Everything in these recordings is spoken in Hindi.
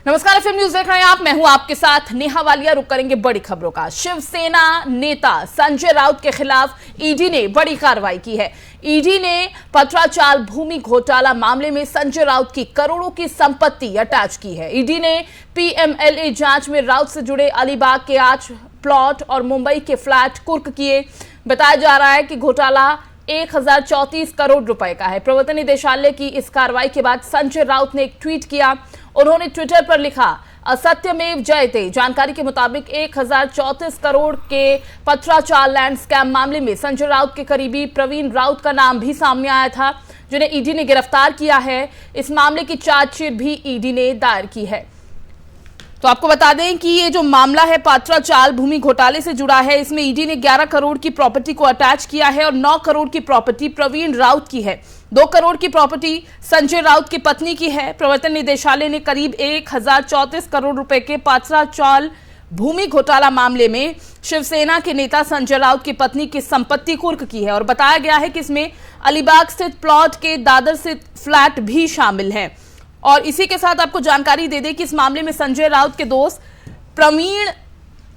नमस्कार, एफएम न्यूज देख रहे हैं आप। मैं हूं आपके साथ नेहा वालिया। रुक करेंगे बड़ी खबरों का। शिवसेना नेता संजय राउत के खिलाफ ईडी ने बड़ी कार्रवाई की है। ईडी ने पत्राचाल भूमि घोटाला मामले में संजय राउत की करोड़ों की संपत्ति अटैच की है। ईडी ने पीएमएलए जांच में राउत से जुड़े अलीबाग के 8 प्लॉट और मुंबई के फ्लैट कुर्क किए। बताया जा रहा है कि घोटाला 1034 करोड़ रुपए का है। प्रवर्तन निदेशालय की इस कार्रवाई के बाद संजय राउत ने एक ट्वीट किया। उन्होंने ट्विटर पर लिखा, असत्यमेव जयते। जानकारी के मुताबिक 1034 करोड़ के पत्राचाल लैंड स्कैम मामले में संजय राउत के करीबी प्रवीण राउत का नाम भी सामने आया था, जिन्हें ईडी ने गिरफ्तार किया है। इस मामले की चार्जशीट भी ईडी ने दायर की है। तो आपको बता दें कि ये जो मामला है पत्राचाल भूमि घोटाले से जुड़ा है। इसमें ईडी ने 11 करोड़ की प्रॉपर्टी को अटैच किया है और 9 करोड़ की प्रॉपर्टी प्रवीण राउत की है। 2 करोड़ की प्रॉपर्टी संजय राउत की पत्नी की है। प्रवर्तन निदेशालय ने करीब 1034 करोड़ रुपए के पत्राचाल भूमि घोटाला मामले में शिवसेना के नेता संजय राउत की पत्नी की संपत्ति कुर्क की है और बताया गया है कि इसमें अलीबाग स्थित प्लॉट के दादर स्थित फ्लैट भी शामिल है। और इसी के साथ आपको जानकारी दे दें कि इस मामले में संजय राउत के दोस्त प्रवीण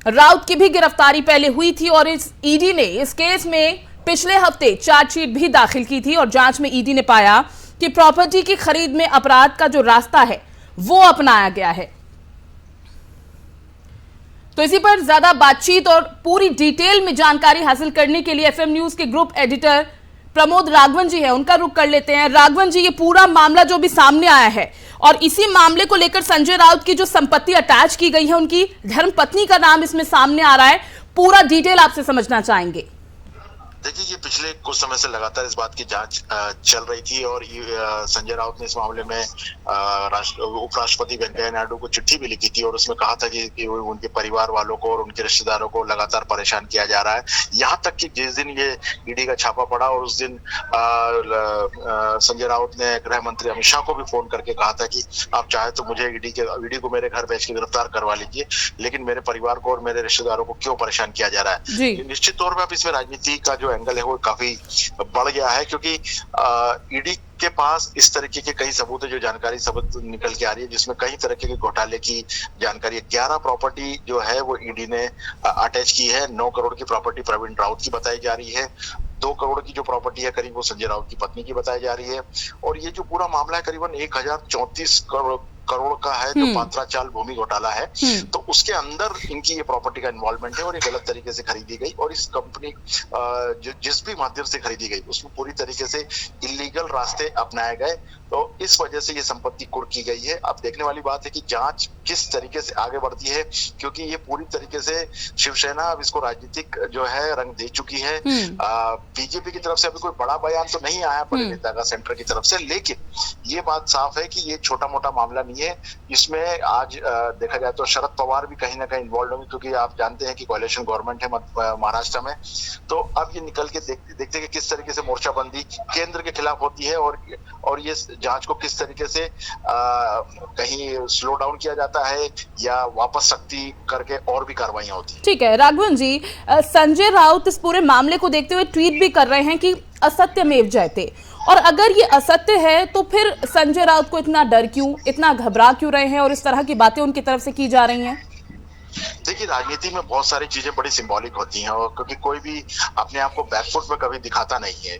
राउत की भी गिरफ्तारी पहले हुई थी और इस ईडी ने इस केस में पिछले हफ्ते चार्जशीट भी दाखिल की थी और जांच में ईडी ने पाया कि प्रॉपर्टी की खरीद में अपराध का जो रास्ता है वो अपनाया गया है। तो इसी पर ज्यादा बातचीत और पूरी डिटेल में जानकारी हासिल करने के लिए एफएम न्यूज के ग्रुप एडिटर प्रमोद राघवन जी है, उनका रुख कर लेते हैं। राघवन जी, ये पूरा मामला जो भी सामने आया है और इसी मामले को लेकर संजय राउत की जो संपत्ति अटैच की गई है, उनकी धर्मपत्नी का नाम इसमें सामने आ रहा है, पूरा डिटेल आपसे समझना चाहेंगे। देखिए, ये पिछले कुछ समय से लगातार इस बात की जांच चल रही थी और संजय राउत ने इस मामले में उपराष्ट्रपति वेंकैया नायडू को चिट्ठी भी लिखी थी और उसमें कहा था कि उनके परिवार वालों को और उनके रिश्तेदारों को लगातार परेशान किया जा रहा है। यहाँ तक कि जिस दिन ये ईडी का छापा पड़ा और उस दिन संजय राउत ने गृह मंत्री अमित शाह को भी फोन करके कहा था कि आप चाहे तो मुझे ईडी को मेरे घर भेज के गिरफ्तार करवा लीजिए, लेकिन मेरे परिवार को और मेरे रिश्तेदारों को क्यों परेशान किया जा रहा है। निश्चित तौर पर अब इसमें राजनीति का जो एंगल है वो काफी बढ़ गया है, क्योंकि ईडी के पास इस तरीके के कई सबूत है, जो जानकारी सबूत निकल के आ रही है, जिसमें कई तरह के घोटाले की जानकारी है। 11 प्रॉपर्टी जो है वो ईडी ने अटैच की है। 9 करोड़ की प्रॉपर्टी प्रवीण राउत की बताई जा रही है। 2 करोड़ की जो प्रॉपर्टी है करीब वो संजय राउत की पत्नी की बताई जा रही है। और ये जो पूरा मामला है करीबन 1034 करोड़ का है, जो पत्राचाल भूमि घोटाला है, तो उसके अंदर इनकी ये प्रॉपर्टी का इन्वॉल्वमेंट है और ये गलत तरीके से खरीदी गई और इस कंपनी जिस भी माध्यम से खरीदी गई उसमें पूरी तरीके से इलीगल रास्ते अपनाए गए, तो इस वजह से ये संपत्ति कुर्क की गई है। अब देखने वाली बात है कि जांच किस तरीके से आगे बढ़ती है, क्योंकि ये पूरी तरीके से शिवसेना अब इसको राजनीतिक जो है रंग दे चुकी है। बीजेपी की तरफ से अभी कोई बड़ा बयान तो नहीं आया बड़े नेता का सेंटर की तरफ से, लेकिन ये बात साफ है कि ये छोटा मोटा मामला नहीं है। इसमें आज देखा जाए तो शरद पवार भी कहीं ना कहीं इन्वॉल्व होंगे, क्योंकि आप जानते हैं कि कोalition गवर्नमेंट है महाराष्ट्र में। तो अब ये निकल के देखते कि किस तरीके से मोर्चाबंदी केंद्र के खिलाफ होती है और ये जांच को किस तरीके से कहीं स्लो डाउन किया जाता है या वापस सख्ती करके और भी कार्रवाइयां होती है। ठीक है राघवन जी, संजय राउत इस पूरे मामले को देखते हुए ट्वीट भी कर रहे हैं कि असत्यमेव जयते, और अगर ये असत्य है तो फिर संजय राउत को इतना डर क्यों, इतना घबरा क्यों रहे हैं और इस तरह की बातें उनकी तरफ से की जा रही हैं? देखिए, राजनीति में बहुत सारी चीजें बड़ी सिंबॉलिक होती हैं और क्योंकि कोई भी अपने आप को बैकफुट में कभी दिखाता नहीं है,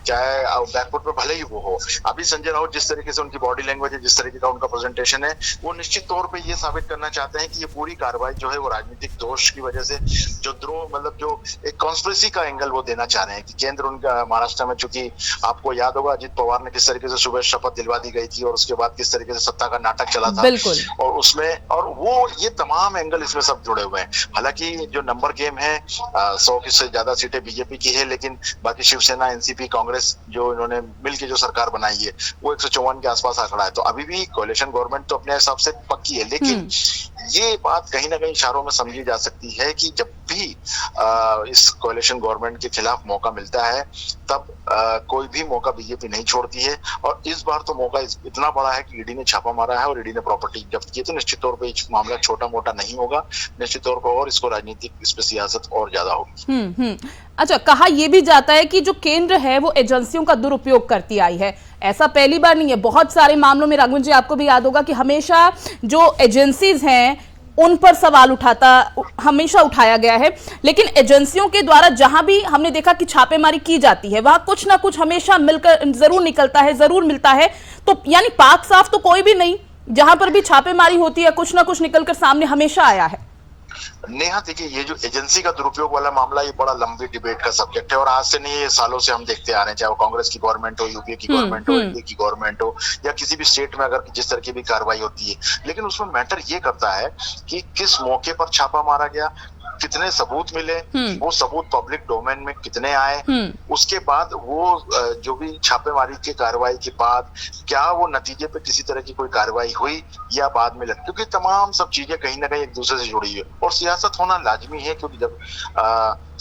चाहे बैकफुट में भले ही वो हो। अभी संजय राउत जिस तरीके से उनकी बॉडी लैंग्वेज है, जिस तरीके का उनका प्रेजेंटेशन है, वो निश्चित तौर पे ये साबित करना चाहते हैं कि ये पूरी कार्रवाई जो है वो राजनीतिक दोष की वजह से जो द्रोह मतलब जो एक कॉन्स्पिरेसी का एंगल वो देना चाह रहे हैं कि केंद्र उनका महाराष्ट्र में, चूंकि आपको याद होगा अजित पवार ने किस तरीके से सुबह शपथ दिलवा दी गई थी और उसके बाद किस तरीके से सत्ता का नाटक चला था और उसमें और वो ये तमाम एंगल इसमें सब जुड़े हुए हैं। हालांकि जो नंबर गेम है 100 से ज्यादा सीटें बीजेपी की है, लेकिन बाकी शिवसेना, एनसीपी, कांग्रेस जो इन्होंने मिलकर जो सरकार बनाई है वो 154 के आसपास आंकड़ा है। तो अभी भी कोalition गवर्नमेंट तो अपने हिसाब से पक्की है, लेकिन ये बात कहीं ना कहीं इशारों में समझी जा सकती है कि जब भी इस कोalition गवर्नमेंट के खिलाफ मौका मिलता है तब कोई भी मौका बीजेपी नहीं छोड़ती है। और इस बार तो मौका इतना बड़ा है कि ईडी ने छापा मारा है और ईडी ने प्रॉपर्टी जब्त की है, तो निश्चित तौर पर मामला छोटा मोटा नहीं होगा। निश्चित तौर पर और इसको राजनीतिक इस पे सियासत और ज्यादा होगी। अच्छा, कहा यह भी जाता है कि जो केंद्र है वो एजेंसियों का दुरुपयोग करती आई है। ऐसा पहली बार नहीं है, बहुत सारे मामलों में राघवन जी आपको भी याद होगा कि हमेशा जो एजेंसीज हैं उन पर सवाल हमेशा उठाया गया है। लेकिन एजेंसियों के द्वारा जहां भी हमने देखा कि छापेमारी की जाती है वहां कुछ ना कुछ हमेशा मिलकर जरूर निकलता है, जरूर मिलता है। तो यानी पाक साफ तो कोई भी नहीं, जहां पर भी छापेमारी होती है कुछ ना कुछ निकलकर सामने हमेशा आया है। नेहा देखिए, ये जो एजेंसी का दुरुपयोग वाला मामला ये बड़ा लंबी डिबेट का सब्जेक्ट है और आज से नहीं, ये सालों से हम देखते आ रहे हैं, चाहे वो कांग्रेस की गवर्नमेंट हो, यूपीए की गवर्नमेंट हो, यूपी की गवर्नमेंट हो, या किसी भी स्टेट में अगर जिस तरह की भी कार्रवाई होती है। लेकिन उसमें मैटर ये करता है कि किस मौके पर छापा मारा गया, कितने सबूत मिले, वो सबूत पब्लिक डोमेन में कितने आए, उसके बाद वो जो भी छापेमारी की कार्रवाई के बाद क्या वो नतीजे पे किसी तरह की कोई कार्रवाई हुई या बाद में लगी, क्योंकि तमाम सब चीजें कहीं ना कहीं एक दूसरे से जुड़ी है। और सियासत होना लाजमी है, क्योंकि जब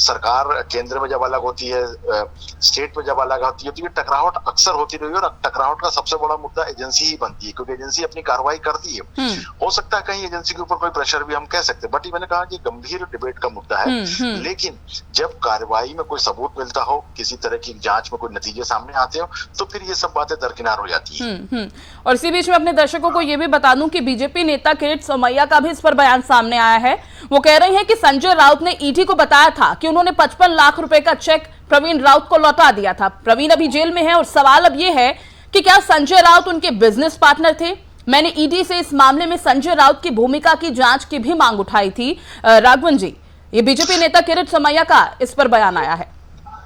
सरकार केंद्र में जब अलग होती है, स्टेट में जब अलग होती है, तो ये टकराहट अक्सर होती रही है। और टकराहट का सबसे बड़ा मुद्दा एजेंसी ही बनती है, क्योंकि एजेंसी अपनी कार्रवाई करती है। हो सकता है कहीं एजेंसी के ऊपर कोई प्रेशर भी हम कह सकते हैं, बट ये मैंने कहा कि गंभीर डिबेट का मुद्दा है। लेकिन जब कार्रवाई में कोई सबूत मिलता हो, किसी तरह की जांच में कोई नतीजे सामने आते हो, तो फिर ये सब बातें दरकिनार हो जाती हैं। और इसी बीच में अपने दर्शकों को यह भी बता दूं कि बीजेपी नेता किरीट सोमैया का भी इस पर बयान सामने आया है। वो कह रहे हैं कि संजय राउत ने ईडी को बताया था कि उन्होंने 55 लाख रुपए का चेक प्रवीण राउत को लौटा दिया था। प्रवीण अभी जेल में है और सवाल अब यह है कि क्या संजय राउत उनके बिजनेस पार्टनर थे। मैंने ईडी से इस मामले में संजय राउत की भूमिका की जांच की भी मांग उठाई थी। राघवन जी, ये बीजेपी नेता किरीट सोमैया का इस पर बयान आया है।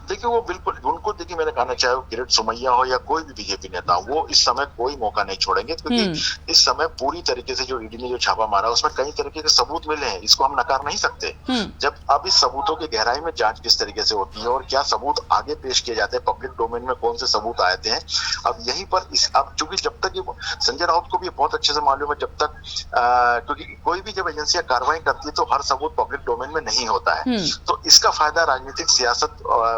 देखिए, वो बिल्कुल उनको, देखिए मैंने कहना चाहे किरीट सोमैया हो या कोई भी बीजेपी नेता, वो इस समय कोई मौका नहीं छोड़ेंगे, क्योंकि इस समय पूरी तरीके से जो ईडी ने जो छापा मारा उसमें कई तरीके के सबूत मिले हैं, इसको हम नकार नहीं सकते। जब अब इस सबूतों की गहराई में जांच किस तरीके से होती है और क्या सबूत आगे पेश किए जाते हैं, पब्लिक डोमेन में कौन से सबूत आते हैं, अब यहीं पर अब चूंकि जब तक संजय राउत को भी बहुत अच्छे से मालूम है, जब तक क्योंकि कोई भी जब एजेंसियां कार्रवाई करती है तो हर सबूत पब्लिक डोमेन में नहीं होता है, तो इसका फायदा राजनीतिक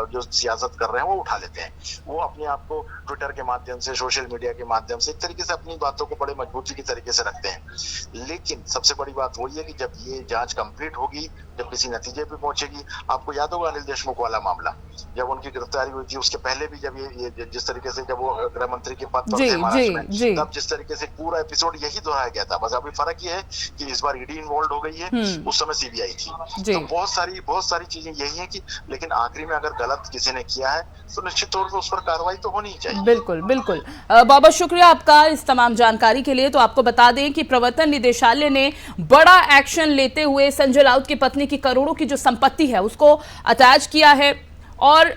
जो सियासत कर रहे हैं वो उठा लेते हैं। वो अपने आप को ट्विटर के माध्यम से, सोशल मीडिया के माध्यम से एक तरीके से अपनी बातों को बड़े मजबूती की तरीके से रखते हैं। लेकिन सबसे बड़ी बात वही है कि जब ये जांच कंप्लीट होगी, जब किसी नतीजे पे पहुंचेगी, आपको याद होगा अनिल देशमुख वाला मामला, जब उनकी गिरफ्तारी हुई थी, उसके पहले भी जब ये जिस तरीके से जब वो गृह मंत्री के पद पर थे महाराष्ट्र में, तब जिस तरीके से पूरा एपिसोड यही दोहराया गया था। बस अभी फर्क ये है कि इस बार ईडी इन्वॉल्व हो गई है, उस समय सीबीआई थी। तो बहुत सारी चीजें यही है कि, लेकिन आखिरी में अगर गलत किसी ने किया है तो निश्चित तौर पर उस पर कार्रवाई तो होनी ही चाहिए। बिल्कुल बिल्कुल। बहुत शुक्रिया आपका इस तमाम जानकारी के लिए। तो आपको बता दें कि प्रवर्तन निदेशालय ने बड़ा एक्शन लेते हुए संजय राउत की पत्नी की करोड़ों की जो संपत्ति है उसको अटैच किया है। और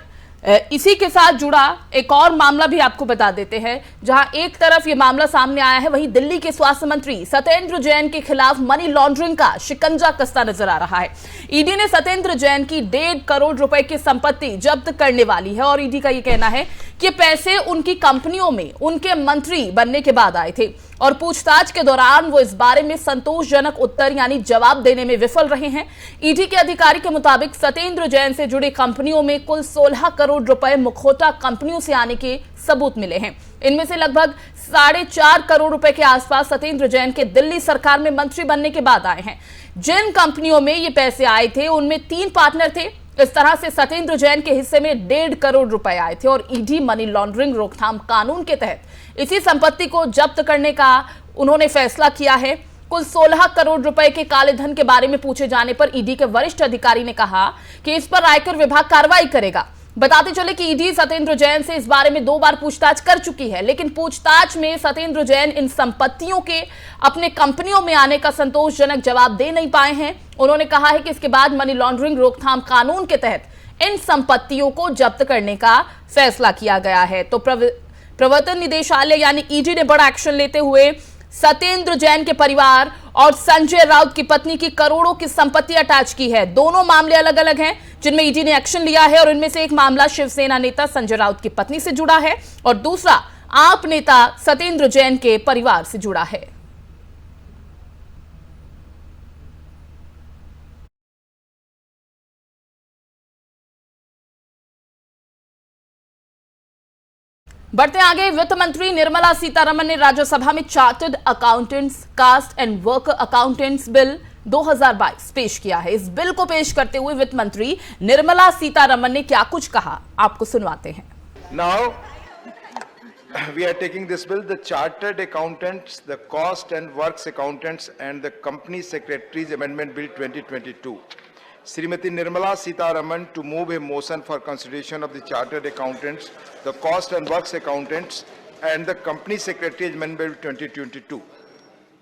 इसी के साथ जुड़ा एक और मामला भी आपको बता देते हैं, जहां एक तरफ ये मामला सामने आया है, वहीं दिल्ली के स्वास्थ्य मंत्री सत्येंद्र जैन के खिलाफ मनी लॉन्ड्रिंग का शिकंजा कसता नजर आ रहा है। ईडी ने सत्येंद्र जैन की 1.5 करोड़ रुपए की संपत्ति जब्त करने वाली है और ईडी का ये कहना है कि पैसे उनकी कंपनियों में उनके मंत्री बनने के बाद आए थे और पूछताछ के दौरान वो इस बारे में संतोषजनक उत्तर यानी जवाब देने में विफल रहे हैं। ईडी के अधिकारी के मुताबिक सत्येंद्र जैन से जुड़ी कंपनियों में कुल 16 करोड़ रुपए मुखौटा कंपनियों से आने के सबूत मिले हैं। इनमें से लगभग 4.5 करोड़ रुपए के आसपास सत्येंद्र जैन के दिल्ली सरकार में मंत्री बनने के बाद आए हैं। जिन कंपनियों में ये पैसे आए थे उनमें 3 पार्टनर थे। इस तरह से सत्येंद्र जैन के हिस्से में 1.5 करोड़ रुपए आए थे और ईडी मनी लॉन्ड्रिंग रोकथाम कानून के तहत इसी संपत्ति को जब्त करने का उन्होंने फैसला किया है। कुल 16 करोड़ रुपए के काले धन के बारे में पूछे जाने पर ईडी के वरिष्ठ अधिकारी ने कहा कि इस पर आयकर विभाग कार्रवाई करेगा। बताते चले कि ईडी सत्येंद्र जैन से इस बारे में 2 बार पूछताछ कर चुकी है, लेकिन पूछताछ में सत्येंद्र जैन इन संपत्तियों के अपने कंपनियों में आने का संतोषजनक जवाब दे नहीं पाए हैं। उन्होंने कहा है कि इसके बाद मनी लॉन्ड्रिंग रोकथाम कानून के तहत इन संपत्तियों को जब्त करने का फैसला किया गया है। तो प्रवर्तन निदेशालय यानी ईडी ने बड़ा एक्शन लेते हुए सत्येंद्र जैन के परिवार और संजय राउत की पत्नी की करोड़ों की संपत्ति अटैच की है। दोनों मामले अलग अलग हैं जिनमें ईडी ने एक्शन लिया है और इनमें से एक मामला शिवसेना नेता संजय राउत की पत्नी से जुड़ा है और दूसरा आप नेता सत्येंद्र जैन के परिवार से जुड़ा है। बढ़ते आगे, वित्त मंत्री निर्मला सीतारमण ने राज्यसभा में chartered accountants cost and worker accountants bill 2022 पेश किया है। इस बिल को पेश करते हुए वित्त मंत्री निर्मला सीतारमण ने क्या कुछ कहा, आपको सुनवाते हैं। Now we are taking this bill, the Chartered Accountants, the Cost and Works Accountants and the Company Secretaries Amendment Bill 2022. Srimati Nirmala Sitharaman to move a motion for consideration of the Chartered Accountants, the Cost and Works Accountants and the Company Secretaries Amendment Bill 2022.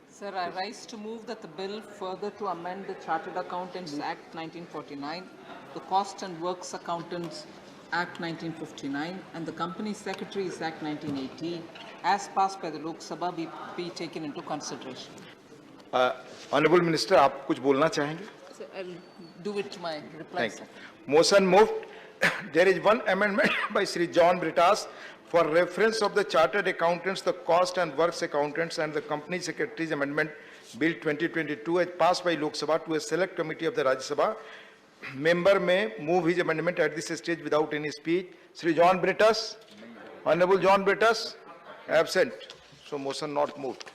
Sir, I rise to move that the bill further to amend the Chartered Accountants Act 1949, the Cost and Works Accountants Act 1959 and the Company Secretaries Act 1980 as passed by the Lok Sabha be taken into consideration. Honorable Minister, आप कुछ बोलना चाहेंगे? Sir, I'll do it to my reply. Thank you. Motion moved. There is one amendment by Sri John Britas for reference of the Chartered Accountants, the Cost and Works Accountants and the Company Secretaries Amendment Bill 2022 as passed by Lok Sabha to a select committee of the Rajya Sabha. Member may move his amendment at this stage without any speech. Sri John Britas, Honorable John Britas, absent. So motion not moved.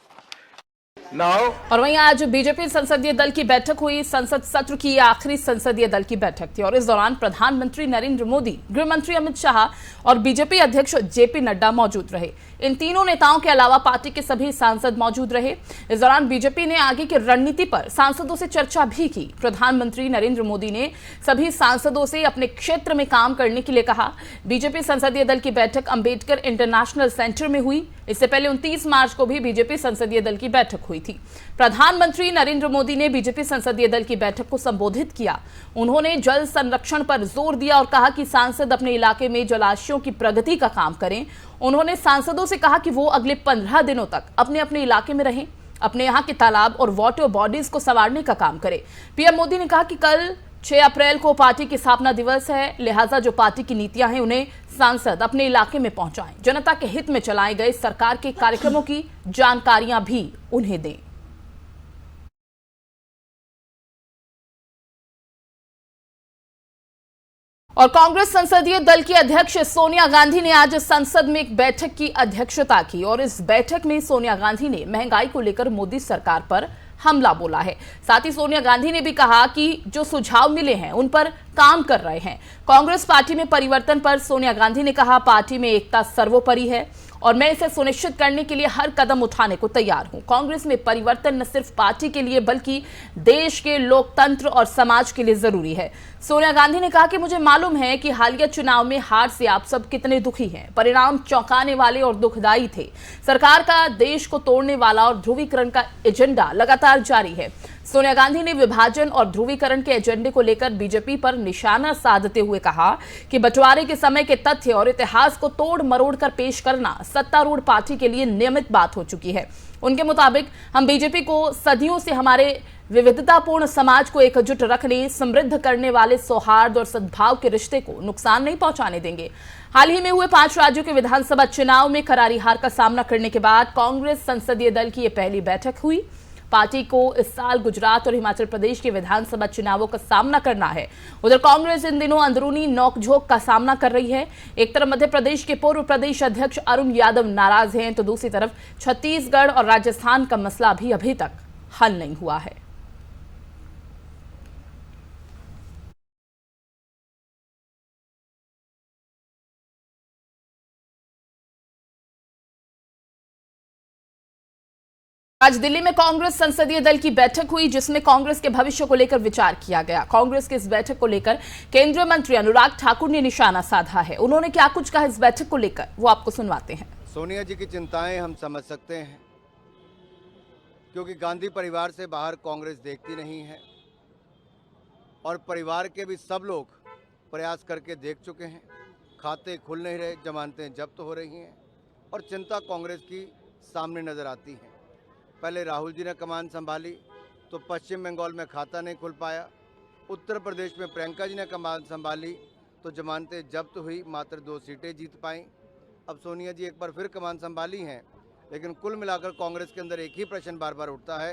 Now, और वहीं आज बीजेपी संसदीय दल की बैठक हुई। संसद सत्र की आखिरी संसदीय दल की बैठक थी और इस दौरान प्रधानमंत्री नरेंद्र मोदी, गृह मंत्री अमित शाह और बीजेपी अध्यक्ष जेपी नड्डा मौजूद रहे। इन तीनों नेताओं के अलावा पार्टी के सभी सांसद मौजूद रहे। इस दौरान बीजेपी ने आगे की रणनीति पर सांसदों से चर्चा भी की। प्रधानमंत्री नरेंद्र मोदी ने सभी सांसदों से अपने क्षेत्र में काम करने के लिए कहा। बीजेपी संसदीय दल की बैठक अंबेडकर इंटरनेशनल सेंटर में हुई। इससे पहले 29 मार्च को भी बीजेपी संसदीय दल की बैठक हुई थी। प्रधानमंत्री नरेंद्र मोदी ने बीजेपी संसदीय दल की बैठक को संबोधित किया। उन्होंने जल संरक्षण पर जोर दिया और कहा कि सांसद अपने इलाके में जलाशयों की प्रगति का काम करें। उन्होंने सांसदों से कहा कि वो अगले 15 दिनों तक अपने अपने इलाके में रहें, अपने यहाँ के तालाब और वाटर बॉडीज को संवारने का काम करें। पीएम मोदी ने कहा कि कल 6 अप्रैल को पार्टी की स्थापना दिवस है, लिहाजा जो पार्टी की नीतियां हैं उन्हें सांसद अपने इलाके में पहुंचाएं। जनता के हित में चलाए गए सरकार के कार्यक्रमों की जानकारियां भी उन्हें दें। और कांग्रेस संसदीय दल की अध्यक्ष सोनिया गांधी ने आज संसद में एक बैठक की अध्यक्षता की और इस बैठक में सोनिया गांधी ने महंगाई को लेकर मोदी सरकार पर हमला बोला है। साथ ही सोनिया गांधी ने भी कहा कि जो सुझाव मिले हैं उन पर काम कर रहे हैं। कांग्रेस पार्टी में परिवर्तन पर सोनिया गांधी ने कहा, पार्टी में एकता सर्वोपरि है और मैं इसे सुनिश्चित करने के लिए हर कदम उठाने को तैयार हूं। कांग्रेस में परिवर्तन न सिर्फ पार्टी के लिए बल्कि देश के लोकतंत्र और समाज के लिए जरूरी है। सोनिया गांधी ने कहा कि मुझे मालूम है कि हालिया चुनाव में हार से आप सब कितने दुखी हैं। परिणाम चौंकाने वाले और दुखदायी थे। सरकार का देश को तोड़ने वाला और ध्रुवीकरण का एजेंडा लगातार जारी है। सोनिया गांधी ने विभाजन और ध्रुवीकरण के एजेंडे को लेकर बीजेपी पर निशाना साधते हुए कहा कि बंटवारे के समय के तथ्य और इतिहास को तोड़ मरोड़ कर पेश करना सत्तारूढ़ पार्टी के लिए नियमित बात हो चुकी है। उनके मुताबिक हम बीजेपी को सदियों से हमारे विविधतापूर्ण समाज को एकजुट रखने, समृद्ध करने वाले सौहार्द और सद्भाव के रिश्ते को नुकसान नहीं पहुंचाने देंगे। हाल ही में हुए 5 राज्यों के विधानसभा चुनाव में करारी हार का सामना करने के बाद कांग्रेस संसदीय दल की यह पहली बैठक हुई। पार्टी को इस साल गुजरात और हिमाचल प्रदेश के विधानसभा चुनावों का सामना करना है। उधर कांग्रेस इन दिनों अंदरूनी नोकझोंक का सामना कर रही है। एक तरफ मध्य प्रदेश के पूर्व प्रदेश अध्यक्ष अरुण यादव नाराज हैं, तो दूसरी तरफ छत्तीसगढ़ और राजस्थान का मसला भी अभी तक हल नहीं हुआ है। आज दिल्ली में कांग्रेस संसदीय दल की बैठक हुई, जिसमें कांग्रेस के भविष्य को लेकर विचार किया गया। कांग्रेस की इस बैठक को लेकर केंद्रीय मंत्री अनुराग ठाकुर ने निशाना साधा है। उन्होंने क्या कुछ कहा इस बैठक को लेकर, वो आपको सुनवाते हैं। सोनिया जी की चिंताएं हम समझ सकते हैं, क्योंकि गांधी परिवार से बाहर कांग्रेस देखती नहीं है और परिवार के भी सब लोग प्रयास करके देख चुके हैं। खाते खुल नहीं रहे, जमानतें जब्त हो रही हैं और चिंता कांग्रेस की सामने नजर आती है। पहले राहुल जी ने कमान संभाली तो पश्चिम बंगाल में खाता नहीं खुल पाया। उत्तर प्रदेश में प्रियंका जी ने कमान संभाली तो जमानतें जब्त हुई, मात्र 2 सीटें जीत पाईं। अब सोनिया जी एक बार फिर कमान संभाली हैं, लेकिन कुल मिलाकर कांग्रेस के अंदर एक ही प्रश्न बार बार उठता है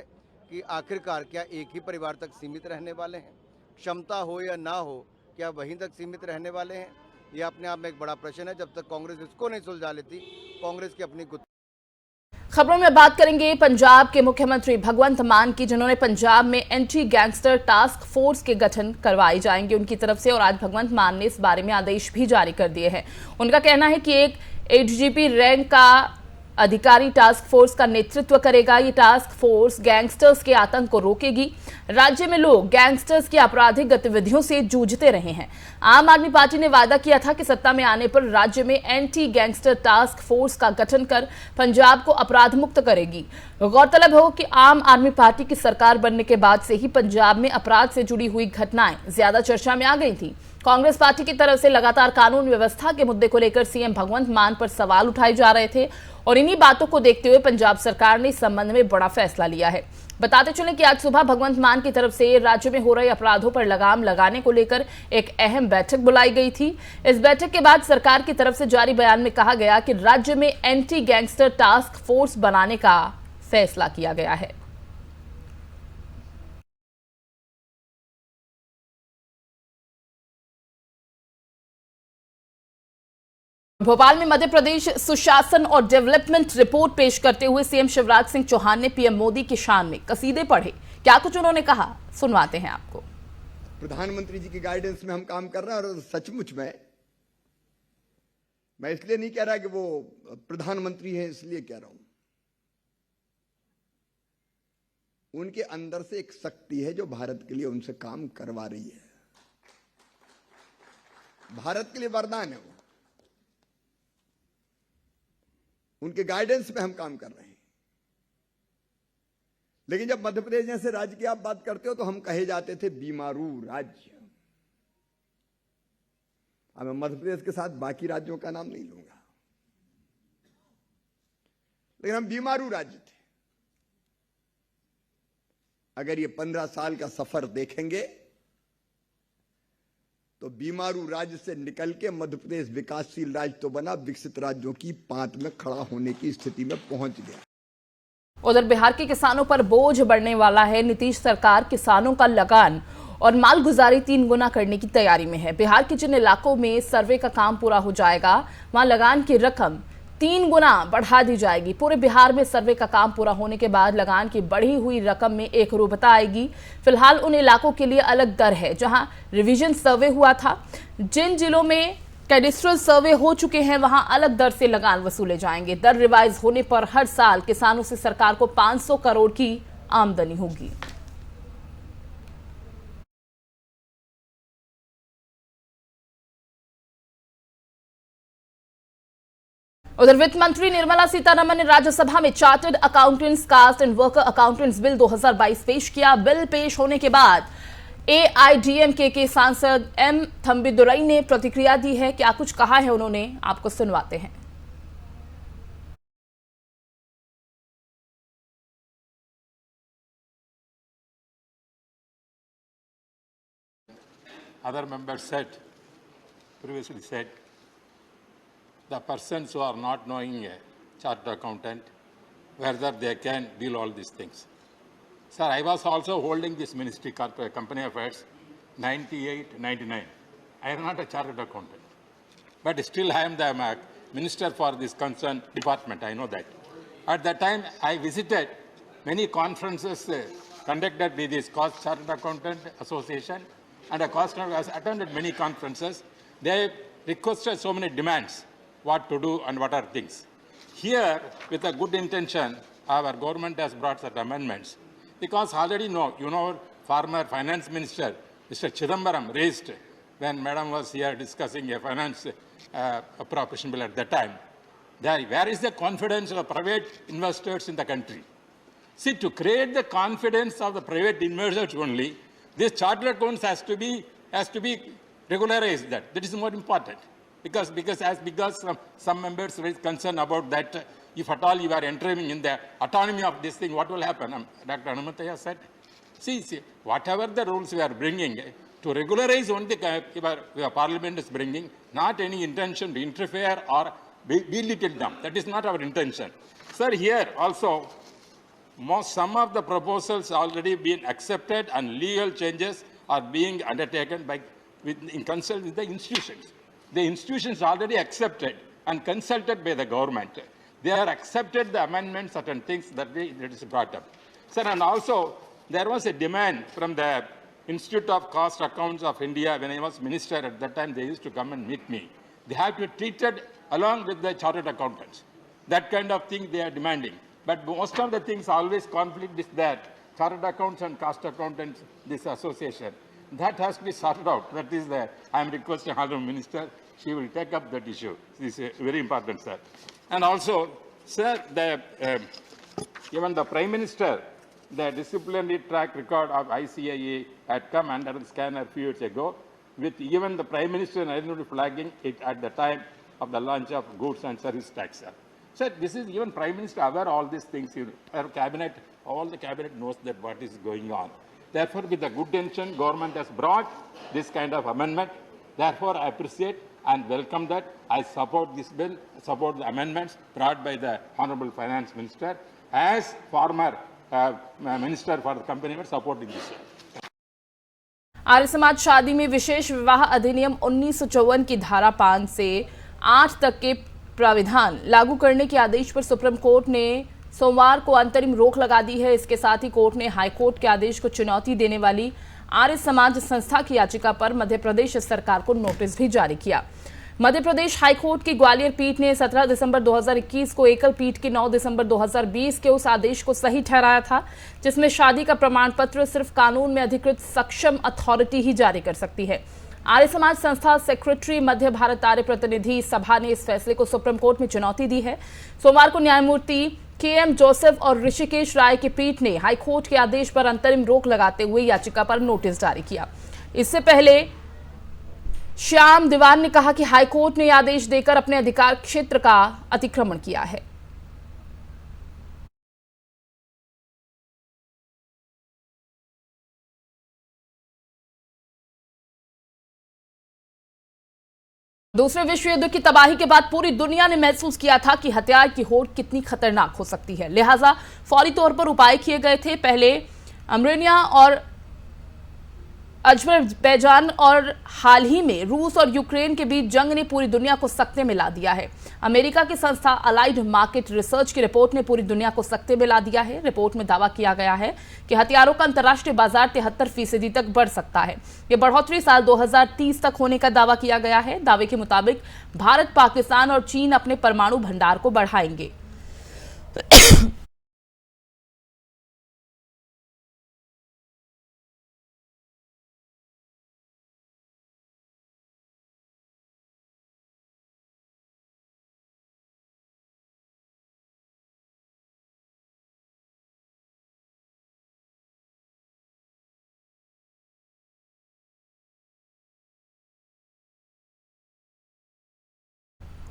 कि आखिरकार क्या एक ही परिवार तक सीमित रहने वाले हैं? क्षमता हो या ना हो, क्या वहीं तक सीमित रहने वाले हैं? ये अपने आप में एक बड़ा प्रश्न है। जब तक कांग्रेस इसको नहीं सुलझा लेती, कांग्रेस की अपनी खबरों में बात करेंगे पंजाब के मुख्यमंत्री भगवंत मान की, जिन्होंने पंजाब में एंटी गैंगस्टर टास्क फोर्स के गठन करवाए जाएंगे उनकी तरफ से। और आज भगवंत मान ने इस बारे में आदेश भी जारी कर दिए हैं। उनका कहना है कि एक एडीजीपी रैंक का अधिकारी टास्क फोर्स का नेतृत्व करेगा। ये टास्क फोर्स गैंगस्टर्स के आतंक को रोकेगी। राज्य में लोग गैंगस्टर्स की आपराधिक गतिविधियों से जूझते रहे हैं। आम आदमी पार्टी ने वादा किया था कि सत्ता में आने पर राज्य में एंटी गैंगस्टर टास्क फोर्स का गठन कर पंजाब को अपराध मुक्त करेगी। गौरतलब हो कि आम आदमी पार्टी की सरकार बनने के बाद से ही पंजाब में अपराध से जुड़ी हुई घटनाएं ज्यादा चर्चा में आ गई थी। कांग्रेस पार्टी की तरफ से लगातार कानून व्यवस्था के मुद्दे को लेकर सीएम भगवंत मान पर सवाल उठाए जा रहे थे और इन्हीं बातों को देखते हुए पंजाब सरकार ने इस संबंध में बड़ा फैसला लिया है। बताते चलें कि आज सुबह भगवंत मान की तरफ से राज्य में हो रहे अपराधों पर लगाम लगाने को लेकर एक अहम बैठक बुलाई गई थी। इस बैठक के बाद सरकार की तरफ से जारी बयान में कहा गया कि राज्य में एंटी गैंगस्टर टास्क फोर्स बनाने का फैसला किया गया है। भोपाल में मध्य प्रदेश सुशासन और डेवलपमेंट रिपोर्ट पेश करते हुए सीएम शिवराज सिंह चौहान ने पीएम मोदी की शान में कसीदे पढ़े। क्या कुछ उन्होंने कहा, सुनवाते हैं आपको। प्रधानमंत्री जी की गाइडेंस में हम काम कर रहे हैं और सचमुच में मैं इसलिए नहीं कह रहा कि वो प्रधानमंत्री है इसलिए कह रहा हूं, उनके अंदर से एक शक्ति है जो भारत के लिए उनसे काम करवा रही है। भारत के लिए वरदान है वो, उनके गाइडेंस में हम काम कर रहे हैं। लेकिन जब मध्य प्रदेश जैसे राज्य की आप बात करते हो तो हम कहे जाते थे बीमारू राज्य। अब मैं मध्य प्रदेश के साथ बाकी राज्यों का नाम नहीं लूंगा, लेकिन हम बीमारू राज्य थे। अगर ये 15 साल का सफर देखेंगे तो बीमारू राज्य से निकल के मध्य प्रदेश विकासशील राज्य तो बना, विकसित राज्यों की पांत में खड़ा होने की स्थिति में पहुंच गया। उधर बिहार के किसानों पर बोझ बढ़ने वाला है। नीतीश सरकार किसानों का लगान और मालगुजारी 3 गुना करने की तैयारी में है। बिहार के जिन इलाकों में सर्वे का काम पूरा हो जाएगा वहां लगान की रकम 3 गुना बढ़ा दी जाएगी। पूरे बिहार में सर्वे का काम पूरा होने के बाद लगान की बढ़ी हुई रकम में एकरूपता आएगी। फिलहाल उन इलाकों के लिए अलग दर है जहां रिवीजन सर्वे हुआ था। जिन जिलों में कैडेस्ट्रल सर्वे हो चुके हैं वहां अलग दर से लगान वसूले जाएंगे। दर रिवाइज होने पर हर साल किसानों से सरकार को 500 करोड़ की आमदनी होगी। उधर वित्त मंत्री निर्मला सीतारमण ने राज्यसभा में chartered accountants cost and worker accountants bill 2022 पेश किया। बिल पेश होने के बाद एआईडीएमके के सांसद एम थंबिदुरई ने प्रतिक्रिया दी है। क्या कुछ कहा है उन्होंने, आपको सुनवाते हैं। Other members previously said, the persons who are not knowing a chartered accountant, whether they can deal all these things. Sir, I was also holding this ministry, company affairs, 98, 99. I am not a chartered accountant. But still I am the minister for this concerned department, I know that. At that time, I visited many conferences conducted by this Cost Chartered Accountant Association, and I attended many conferences. They requested so many demands, what to do and what are things. Here, with a good intention, our government has brought such amendments. Because already former finance minister, Mr. Chidambaram, raised when Madam was here discussing a finance appropriation bill at that time. Where is the confidence of private investors in the country? See, to create the confidence of the private investors only, this chartered accounts has to be regularized. That is more important. Because some members raised concern about that, if at all you are entering in the autonomy of this thing, what will happen? Dr. Hanumataya said, see, whatever the rules we are bringing, to regularize only the Parliament is bringing, not any intention to interfere or belittle them. That is not our intention. Sir, here also, some of the proposals already been accepted and legal changes are being undertaken in consult with the institutions. The institutions already accepted and consulted by the government. They have accepted the amendment, certain things that is brought up. Sir, and also there was a demand from the Institute of Cost Accounts of India. When I was minister at that time, they used to come and meet me. They have to be treated along with the chartered accountants. That kind of thing they are demanding. But most of the things always conflict is that chartered accounts and cost accountants, this association, that has to be sorted out. That is the, I am requesting Honorable Minister, she will take up that issue. This is very important, sir. And also, sir, even the Prime Minister, the disciplinary track record of ICAE had come under the scanner a few years ago, with even the Prime Minister and flagging it at the time of the launch of goods and service tax, sir. Sir, this is even Prime Minister aware of all these things. Our cabinet, all the cabinet knows that what is going on. Therefore, with the good intention, government has brought this kind of amendment. Therefore, I appreciate and welcome that. I support this bill, support the amendments brought by the Honorable Finance Minister. As former Minister for the company, we are supporting this. Arya Samaj शादी में विशेष विवाह अधिनियम 1954 की धारा 5 से 8 तक के प्राविधान लागू करने के आदेश पर सुप्रीम कोर्ट ने सोमवार को अंतरिम रोक लगा दी है। इसके साथ ही कोर्ट ने हाईकोर्ट के आदेश को चुनौती देने वाली आर्य समाज संस्था की याचिका पर मध्य प्रदेश सरकार को नोटिस भी जारी किया। मध्य प्रदेश हाईकोर्ट की ग्वालियर पीठ ने 17 दिसंबर 2021 को एकल पीठ के 9 दिसंबर 2020 के उस आदेश को सही ठहराया था जिसमें शादी का प्रमाण पत्र सिर्फ कानून में अधिकृत सक्षम अथॉरिटी ही जारी कर सकती है। आर्य समाज संस्था सेक्रेटरी मध्य भारत आर्य प्रतिनिधि सभा ने इस फैसले को सुप्रीम कोर्ट में चुनौती दी है। सोमवार को न्यायमूर्ति के.एम. जोसेफ और ऋषिकेश राय की पीठ ने हाईकोर्ट के आदेश पर अंतरिम रोक लगाते हुए याचिका पर नोटिस जारी किया। इससे पहले श्याम दीवान ने कहा कि हाईकोर्ट ने आदेश देकर अपने अधिकार क्षेत्र का अतिक्रमण किया है। दूसरे विश्व युद्ध की तबाही के बाद पूरी दुनिया ने महसूस किया था कि हथियार की होड़ कितनी खतरनाक हो सकती है। लिहाजा फौरी तौर पर उपाय किए गए थे। पहले आर्मेनिया और अजरबैजान और हाल ही में रूस और यूक्रेन के बीच जंग ने पूरी दुनिया को सकते में ला दिया है। अमेरिका की संस्था अलाइड मार्केट रिसर्च की रिपोर्ट ने पूरी दुनिया को सकते में ला दिया है। रिपोर्ट में दावा किया गया है कि हथियारों का अंतर्राष्ट्रीय बाजार 73% तक बढ़ सकता है। यह बढ़ोतरी साल 2030 तक होने का दावा किया गया है। दावे के मुताबिक भारत, पाकिस्तान और चीन अपने परमाणु भंडार को बढ़ाएंगे।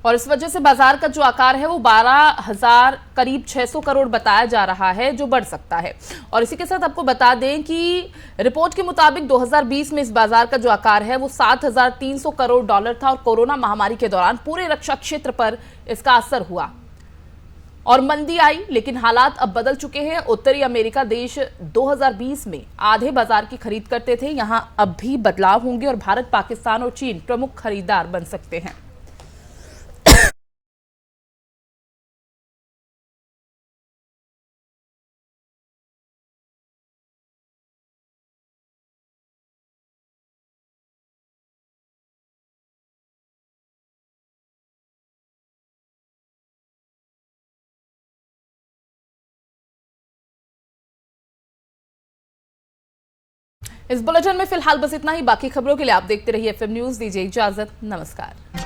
और इस वजह से बाजार का जो आकार है वो 12,000 करीब 600 करोड़ बताया जा रहा है, जो बढ़ सकता है। और इसी के साथ आपको बता दें कि रिपोर्ट के मुताबिक 2020 में इस बाजार का जो आकार है वो 7,300 करोड़ डॉलर था और कोरोना महामारी के दौरान पूरे रक्षा क्षेत्र पर इसका असर हुआ और मंदी आई। लेकिन हालात अब बदल चुके हैं। उत्तरी अमेरिका देश 2020 में आधे बाजार की खरीद करते थे, यहां अब भी बदलाव होंगे और भारत, पाकिस्तान और चीन प्रमुख खरीदार बन सकते हैं। इस बुलेटिन में फिलहाल बस इतना ही। बाकी खबरों के लिए आप देखते रहिए FM न्यूज। दीजिए इजाजत। नमस्कार।